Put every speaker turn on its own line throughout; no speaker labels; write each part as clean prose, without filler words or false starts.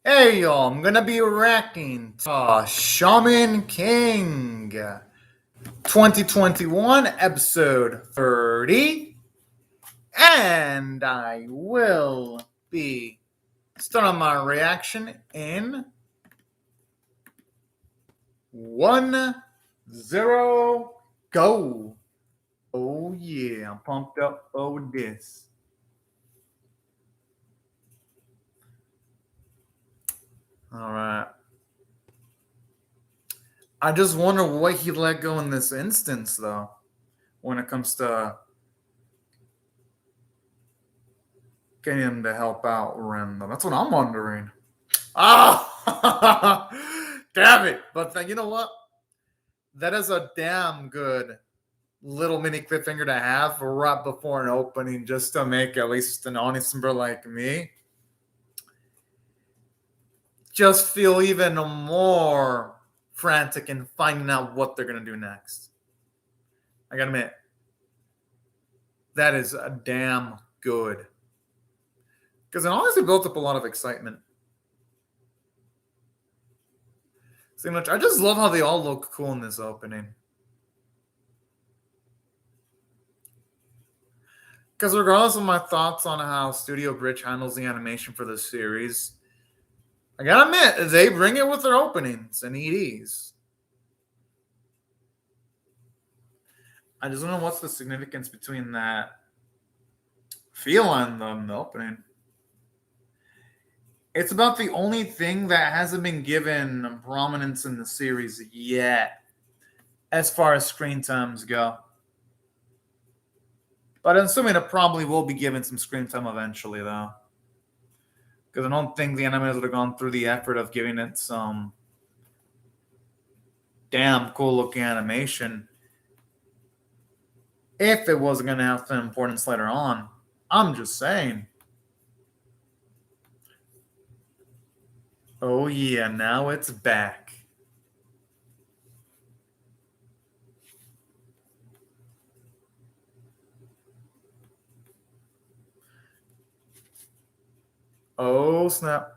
Hey y'all, I'm gonna be reacting to Shaman King 2021 episode 30, and I will be starting my reaction in 1-0 go. Oh yeah, I'm pumped up over this. All right. I just wonder what he let go in this instance, though, when it comes to getting him to help out Ren. That's what I'm wondering. Ah, damn it! But you know what? That is a damn good little mini cliffhanger to have right before an opening, just to make at least an honest member like me just feel even more frantic in finding out what they're gonna do next. I gotta admit, that is a damn good, because it honestly built up a lot of excitement. So much. I just love how they all look cool in this opening. Because regardless of my thoughts on how Studio Bridge handles the animation for this series, I gotta admit, they bring it with their openings and EDs. I just don't know what's the significance between that feel and the opening. It's about the only thing that hasn't been given prominence in the series yet, as far as screen times go. But I'm assuming it probably will be given some screen time eventually, though. Because I don't think the animators would have gone through the effort of giving it some damn cool looking animation if it wasn't going to have some importance later on. I'm just saying. Oh, yeah, now it's back. Oh, snap.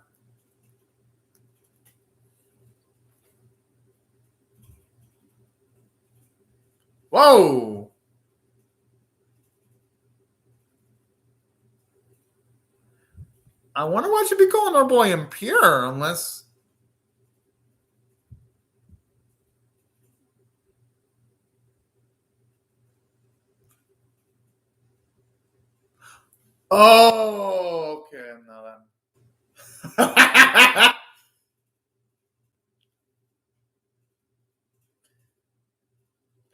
Whoa! I wonder why she'd be calling our boy impure, unless. Oh, okay, now that.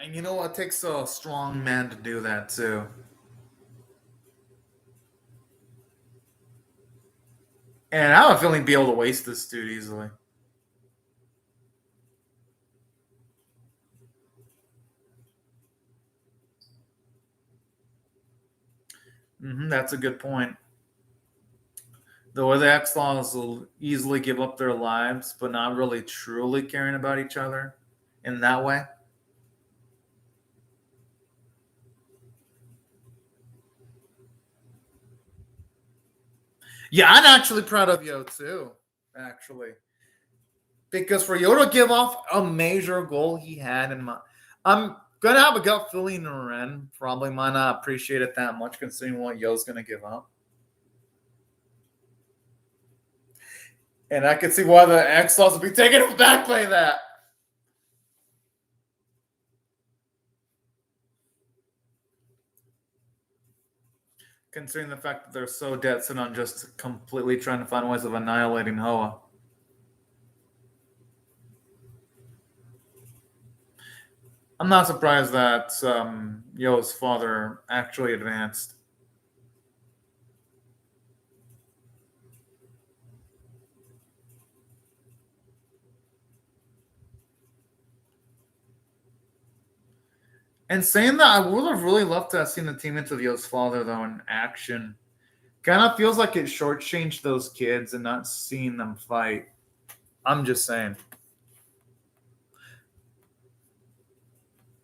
And you know what? It takes a strong man to do that, too. And I have a feeling he'd be able to waste this dude easily. That's a good point. The way the X-Laws will easily give up their lives, but not really truly caring about each other in that way. Yeah, I'm actually proud of Yo too, actually. Because for Yo to give off a major goal he had in mind, I'm gonna have a gut feeling Ren probably might not appreciate it that much considering what Yo's gonna give up. And I can see why the X-Laws would be taking him back by that. Considering the fact that they're so dead set on just completely trying to find ways of annihilating Hoa. I'm not surprised that Yo's father actually advanced. And saying that, I would have really loved to have seen the team into Yo's father, though, in action. Kind of feels like it shortchanged those kids and not seeing them fight. I'm just saying.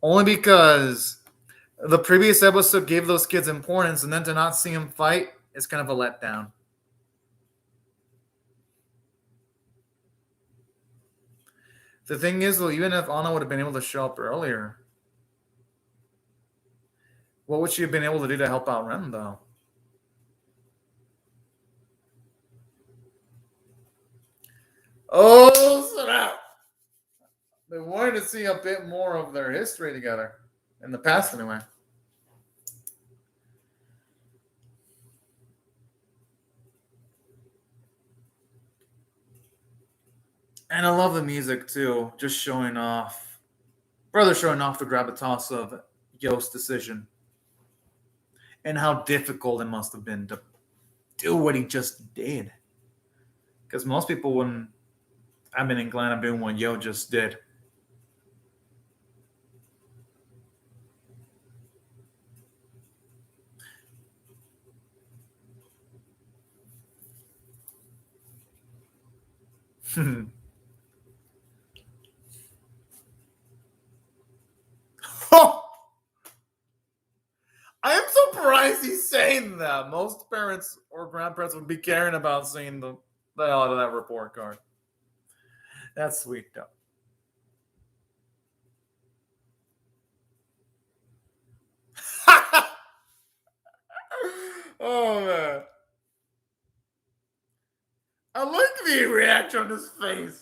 Only because the previous episode gave those kids importance, and then to not see them fight is kind of a letdown. The thing is, though, even if Anna would have been able to show up earlier, what would she have been able to do to help out Ren, though? Oh, snap! They wanted to see a bit more of their history together. In the past, anyway. And I love the music, too. Just showing off. Brother showing off the gravitas of Yost's decision. And how difficult it must have been to do what he just did. Because most people wouldn't have been inclined to doing what Yo just did. I am surprised he's saying that. Most parents or grandparents would be caring about seeing the hell out of that report card. That's sweet, though. Oh, man. I like the reaction on his face.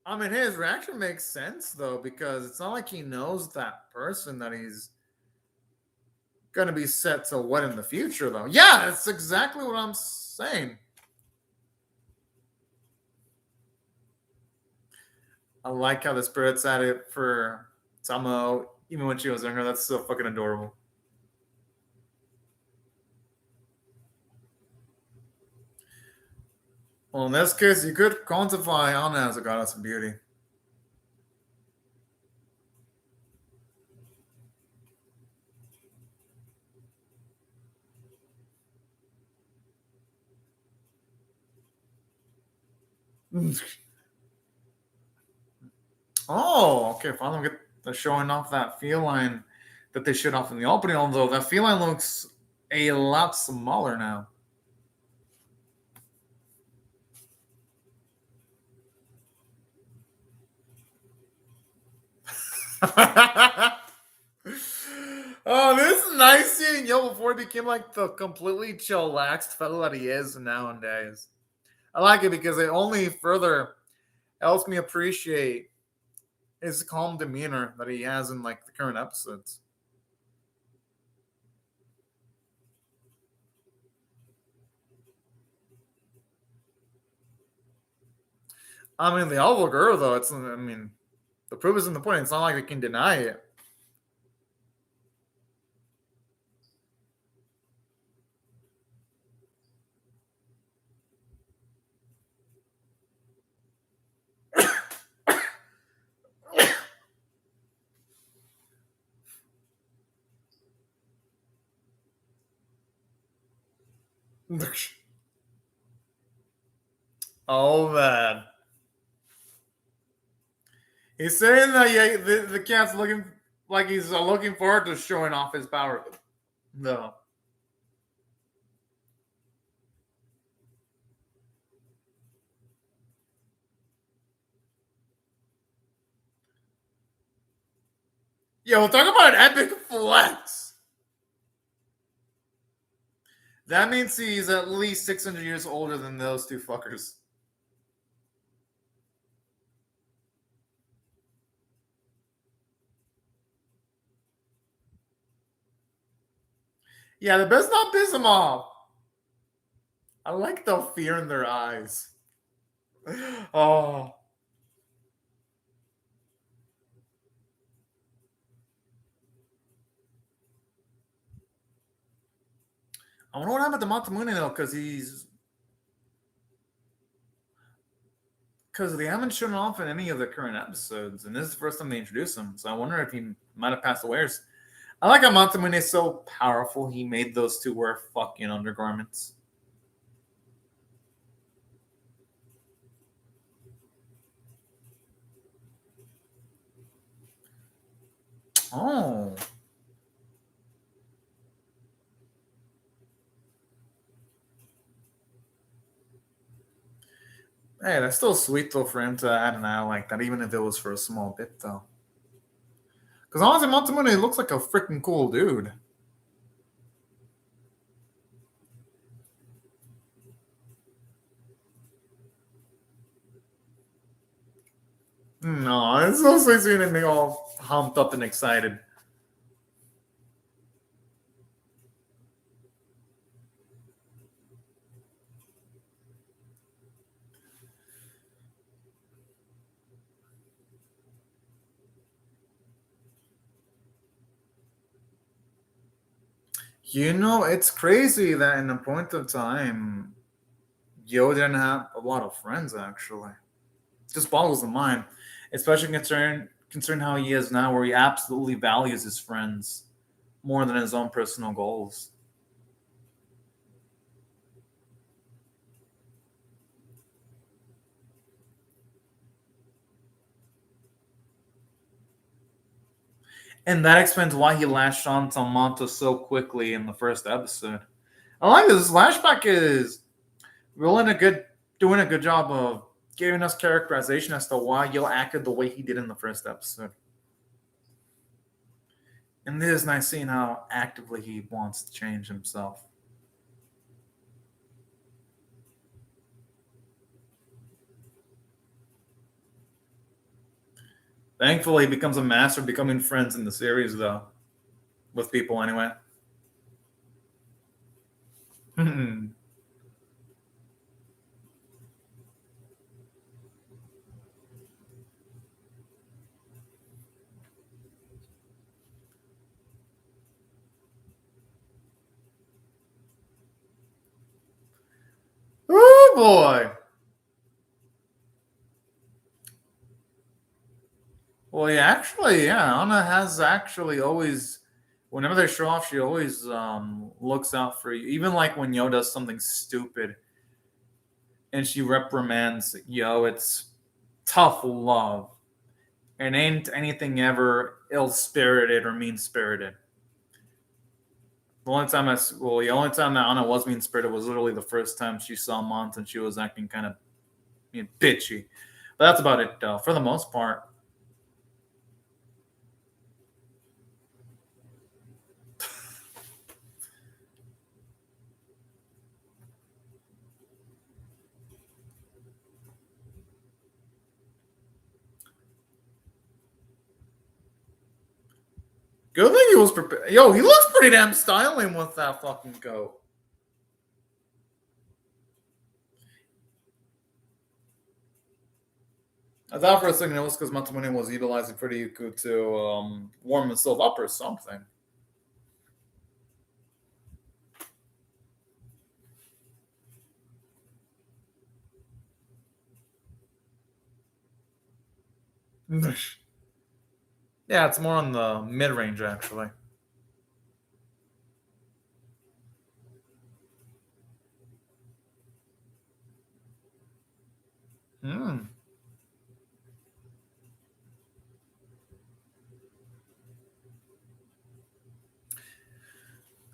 I mean, his reaction makes sense, though, because it's not like he knows that person that he's going to be set to what in the future, though. Yeah, that's exactly what I'm saying. I like how the spirit's at it for Tomo, even when she was younger. That's so fucking adorable. Well, in this case, you could quantify Anna as a goddess of beauty. Oh, okay. Finally, get the showing off that feline that they showed off in the opening. Although that feline looks a lot smaller now. Oh, this is nice seeing Yo before he became like the completely chillaxed fellow that he is nowadays. I like it because it only further helps me appreciate his calm demeanor that he has in like the current episodes. I mean, the all girl though. It's I mean, the proof is in the pudding. It's not like they can deny it. Oh man, he's saying that yeah, the cat's looking like he's looking forward to showing off his power. No. Yo, talk about an epic flex. That means he's at least 600 years older than those two fuckers. Yeah, the best not piss him off. I like the fear in their eyes. Oh. I wonder what happened to Matamune though, because they haven't shown off in any of the current episodes, and this is the first time they introduced him. So I wonder if he might have passed away. I like how Matamune is so powerful. He made those two wear fucking undergarments. Oh. Hey, that's still sweet though for him to add an eye like that, even if it was for a small bit though. Because honestly, Montemune looks like a freaking cool dude. No, it's so sweet seeing him all humped up and excited. You know, it's crazy that in a point of time, Yo didn't have a lot of friends actually. Just boggles the mind, especially considering how he is now, where he absolutely values his friends more than his own personal goals. And that explains why he latched on to Manta so quickly in the first episode. I like this. Lashback is really doing a good job of giving us characterization as to why Yo acted the way he did in the first episode. And it is nice seeing how actively he wants to change himself. Thankfully, he becomes a master of becoming friends in the series, though, with people anyway. Oh boy! Well, yeah, Anna has actually always, whenever they show off, she always looks out for you. Even like when Yo does something stupid and she reprimands Yo, it's tough love. And ain't anything ever ill spirited or mean spirited. The only time that Anna was mean spirited was literally the first time she saw Mont and she was acting kind of bitchy. But that's about it, though. For the most part, good thing he was prepared. Yo, he looks pretty damn styling with that fucking coat. I thought for a second it was because Matsumune was utilizing Pretty Yuku to warm himself up or something. Yeah, it's more on the mid range actually. Hmm.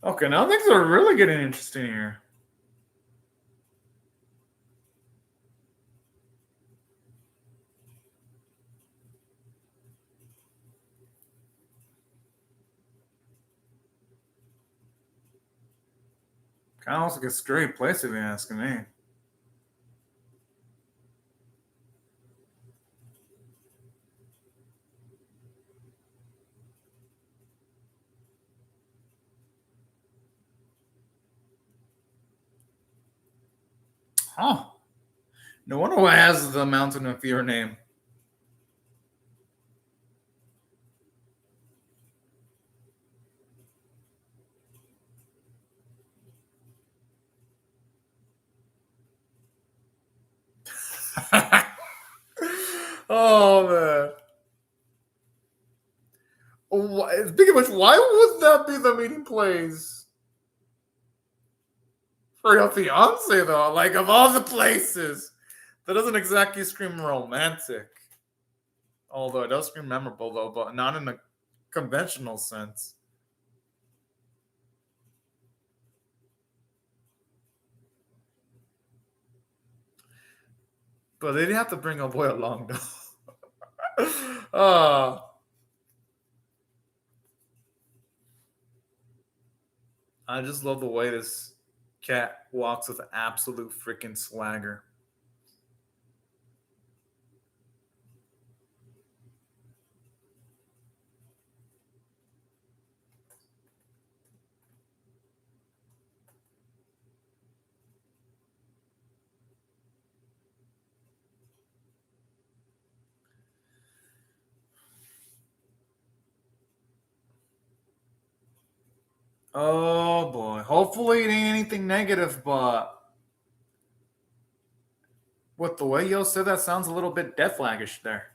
Okay, now things are really getting interesting here. Kind of looks like a scary place if you're asking me. Huh. No wonder why it has the Mountain of Fear name. Oh man. Speaking of which, why would that be the meeting place for your fiance though? Like of all the places, that doesn't exactly scream romantic. Although it does scream memorable though, but not in a conventional sense. But they didn't have to bring a boy along though. uh, I just love the way this cat walks with absolute freaking swagger. Oh boy. Hopefully it ain't anything negative, but with the way Yo said that sounds a little bit death flaggish there.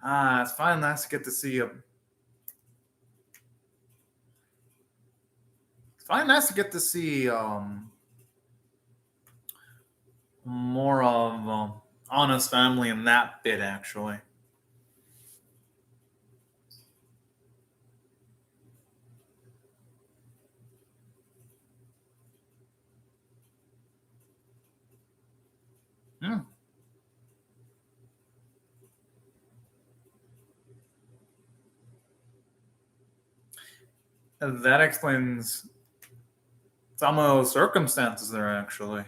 It's finally nice to get to see him. It's finally nice to get to see more of Anna's family in that bit actually. Hmm. And that explains some of those circumstances there actually.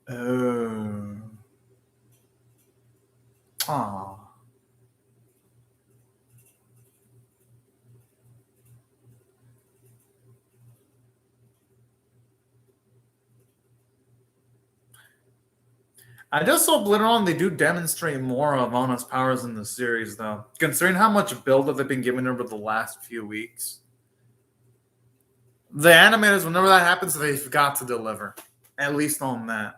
Oh. Aw. I just hope later on they do demonstrate more of Anna's powers in the series, though. Considering how much build up they've been giving her over the last few weeks. The animators, whenever that happens, they've got to deliver. At least on that.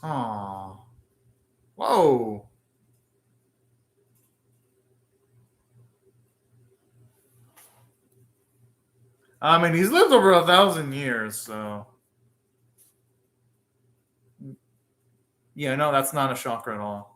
Aww. Whoa. I mean, he's lived over 1,000 years, so. Yeah, no, that's not a shocker at all.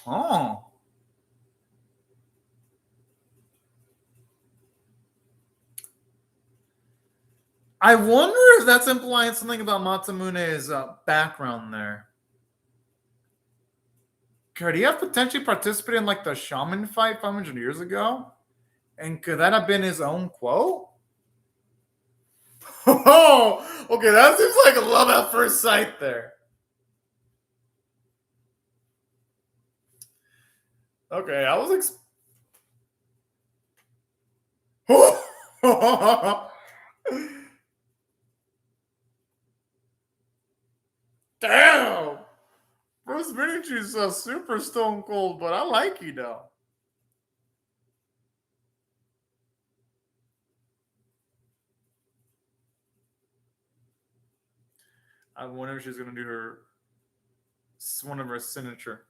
Oh. I wonder if that's implying something about Matsumune's background there. Could he have potentially participated in like the Shaman fight 500 years ago? And could that have been his own quote? Oh, okay, that seems like a love at first sight there. Okay, I was Damn! Bruce Minichu's super stone cold, but I like you though. I wonder if she's gonna do her one of her signature.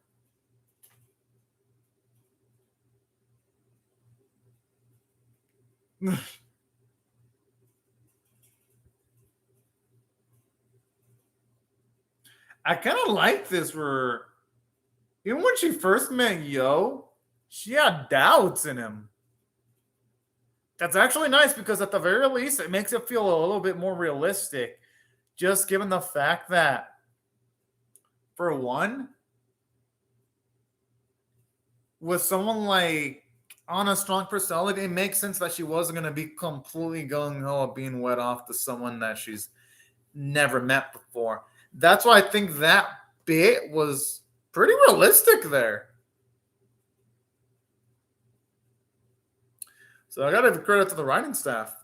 I kind of like this where even when she first met Yo, she had doubts in him. That's actually nice because at the very least, it makes it feel a little bit more realistic. Just given the fact that, for one, with someone like on a strong personality, it makes sense that she wasn't going to be completely gung ho of being wed off to someone that she's never met before. That's why I think that bit was pretty realistic there. So I got to give credit to the writing staff.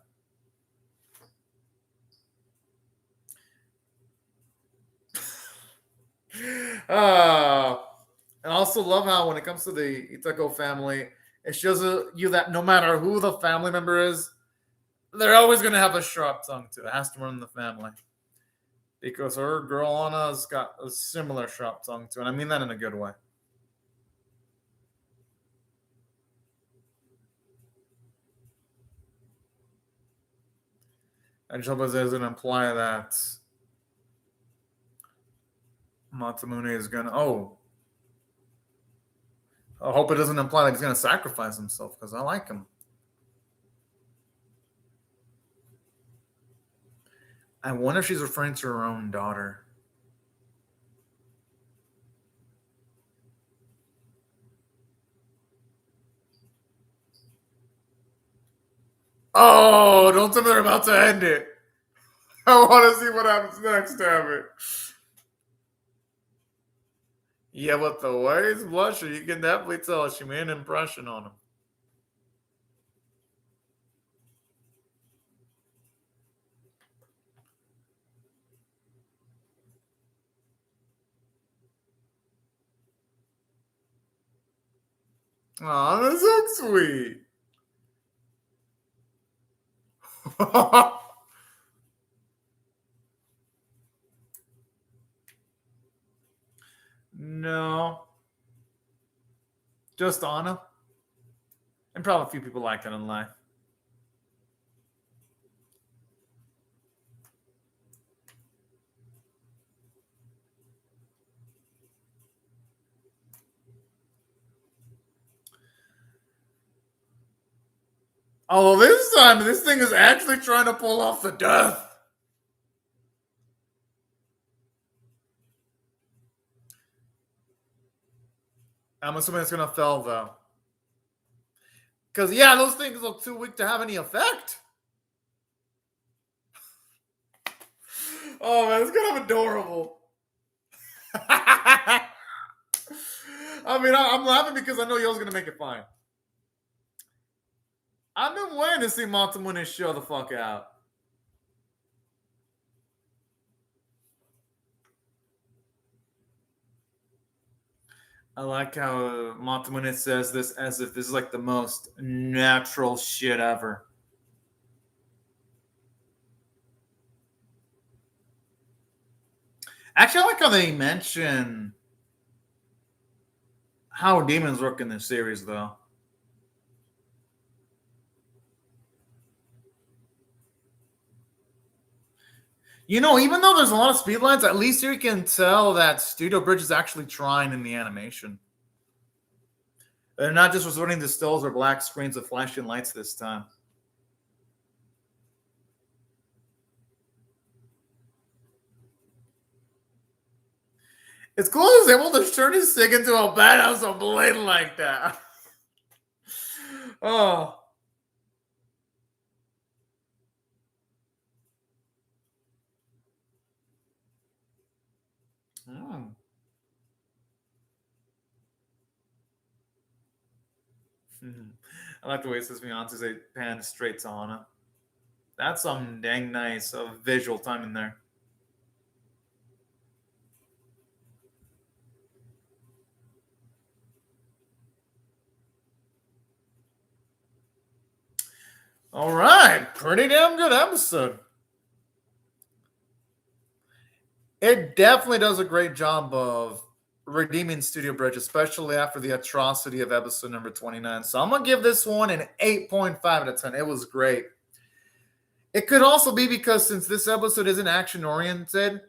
I also love how when it comes to the Itako family, it shows you that no matter who the family member is, they're always going to have a sharp tongue to it. It has to run in the family. Because her girl Anna's got a similar sharp tongue to it. And I mean that in a good way. And Shobaz doesn't imply that Masamune is going to... Oh. I hope it doesn't imply that he's going to sacrifice himself, because I like him. I wonder if she's referring to her own daughter. Oh, don't tell me they're about to end it. I want to see what happens next, damn it. Yeah, but the way he's blushing, you can definitely tell she made an impression on him. Oh, that's so sweet. No. Just Anna. And probably a few people like that in life. Although this time, this thing is actually trying to pull off the death. I'm assuming it's going to fail, though. Because, yeah, those things look too weak to have any effect. Oh, man, it's kind of adorable. I mean, I'm laughing because I know Yo's going to make it fine. I've been waiting to see Masamune show the fuck out. I like how Masamune says this as if this is like the most natural shit ever. Actually, I like how they mention how demons work in this series, though. You know, even though there's a lot of speed lines, at least you can tell that Studio Bridge is actually trying in the animation. They're not just resorting to stills or black screens with flashing lights this time. It's cool he's able to turn his stick into a badass a blade like that. Oh. Mm. I like the way it says Beyonce's a pan straight to Anna. That's some dang nice visual time in there. All right, pretty damn good episode. It definitely does a great job of redeeming Studio Bridge, especially after the atrocity of episode number 29. So I'm going to give this one an 8.5 out of 10. It was great. It could also be because since this episode isn't action-oriented,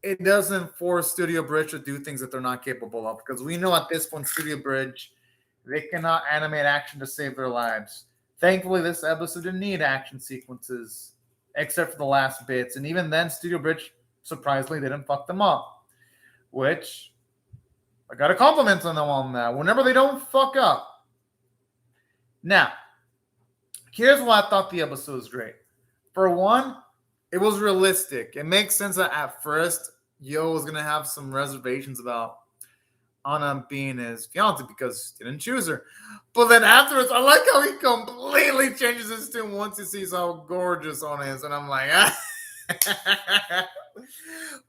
it doesn't force Studio Bridge to do things that they're not capable of. Because we know at this point, Studio Bridge, they cannot animate action to save their lives. Thankfully, this episode didn't need action sequences, except for the last bits. And even then, Studio Bridge surprisingly didn't fuck them up, which I got to compliment on them on that. Whenever they don't fuck up. Now, here's why I thought the episode was great. For one, it was realistic. It makes sense that at first, Yo was going to have some reservations about Anna being his fiance because he didn't choose her. But then afterwards, I like how he completely changes his tune once he sees how gorgeous Anna is. And I'm like,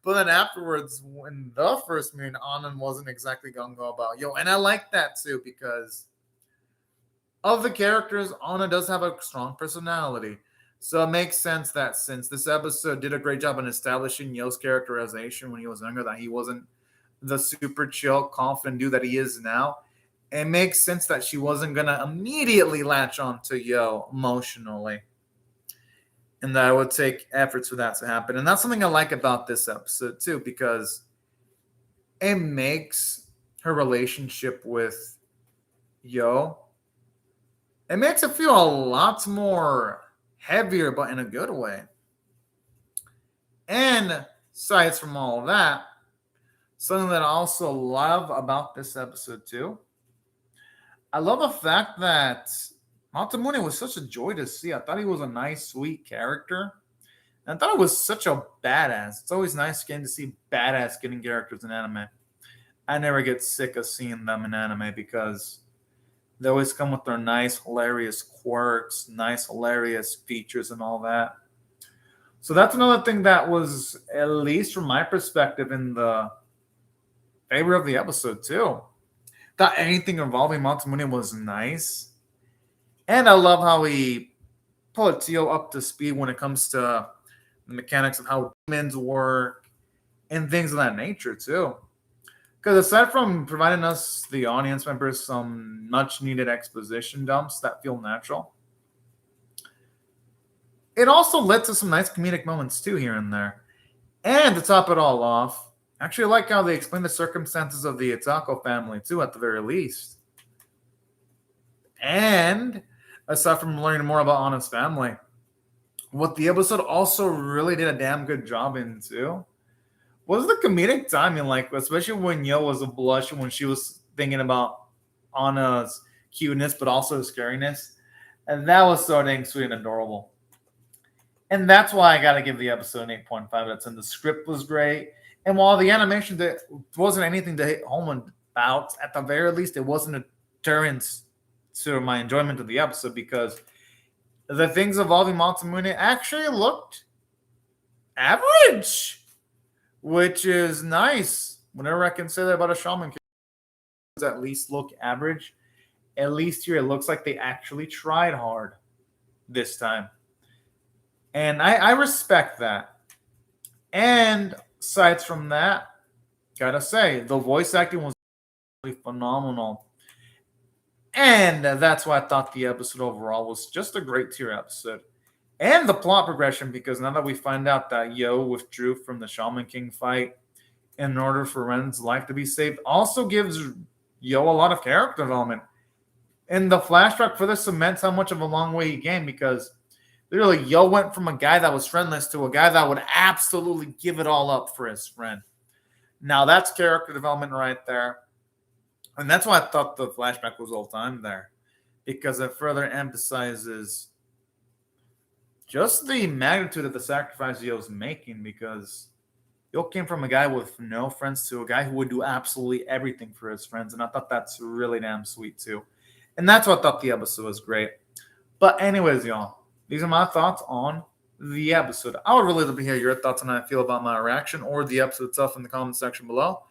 But then afterwards, when the first meeting, Anand wasn't exactly gung-ho about Yo. And I like that too, because of the characters, Anna does have a strong personality. So it makes sense that since this episode did a great job in establishing Yo's characterization when he was younger, that he wasn't the super chill, confident dude that he is now, it makes sense that she wasn't going to immediately latch on to Yo emotionally. And that it would take efforts for that to happen. And that's something I like about this episode, too, because it makes her relationship with Yo, it makes it feel a lot more heavier, but in a good way. And aside from all of that, something that I also love about this episode, too, I love the fact that Masamune was such a joy to see. I thought he was a nice, sweet character. And I thought it was such a badass. It's always nice getting to see badass getting characters in anime. I never get sick of seeing them in anime because they always come with their nice, hilarious quirks, nice, hilarious features, and all that. So that's another thing that was, at least from my perspective, in the favor of the episode, too. Thought anything involving Masamune was nice. And I love how he put Tio up to speed when it comes to the mechanics of how demons work and things of that nature, too. Because aside from providing us, the audience members, some much-needed exposition dumps that feel natural, it also led to some nice comedic moments, too, here and there. And to top it all off, I actually like how they explain the circumstances of the Itako family, too, at the very least. And aside from learning more about Anna's family, what the episode also really did a damn good job in, too, was the comedic timing, like, especially when Yo was blushing when she was thinking about Anna's cuteness, but also the scariness. And that was so dang sweet and adorable. And that's why I got to give the episode an 8.5 out of 10. The script was great. And while the animation wasn't anything to hit home about, at the very least, it wasn't a deterrent to my enjoyment of the episode, because the things involving Masamune actually looked average, which is nice. Whenever I can say that about a Shaman King, at least look average. At least here it looks like they actually tried hard this time. And I respect that. And aside from that, gotta say, the voice acting was really phenomenal. And that's why I thought the episode overall was just a great tier episode. And the plot progression, because now that we find out that Yo withdrew from the Shaman King fight in order for Ren's life to be saved, also gives Yo a lot of character development. And the flashback further cements how much of a long way he came, because literally Yo went from a guy that was friendless to a guy that would absolutely give it all up for his friend. Now that's character development right there. And that's why I thought the flashback was all time there, because it further emphasizes just the magnitude of the sacrifice Yo's making, because Yo came from a guy with no friends to a guy who would do absolutely everything for his friends. And I thought that's really damn sweet too. And that's what I thought the episode was great. But anyways, y'all, these are my thoughts on the episode. I would really love to hear your thoughts on how I feel about my reaction or the episode itself in the comment section below.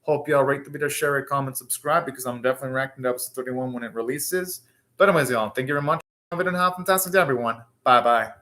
Hope y'all rate the video, share it, comment, subscribe, because I'm definitely reacting to episode 31 when it releases. But anyways, y'all, thank you very much. Have a fantastic day, everyone. Bye-bye.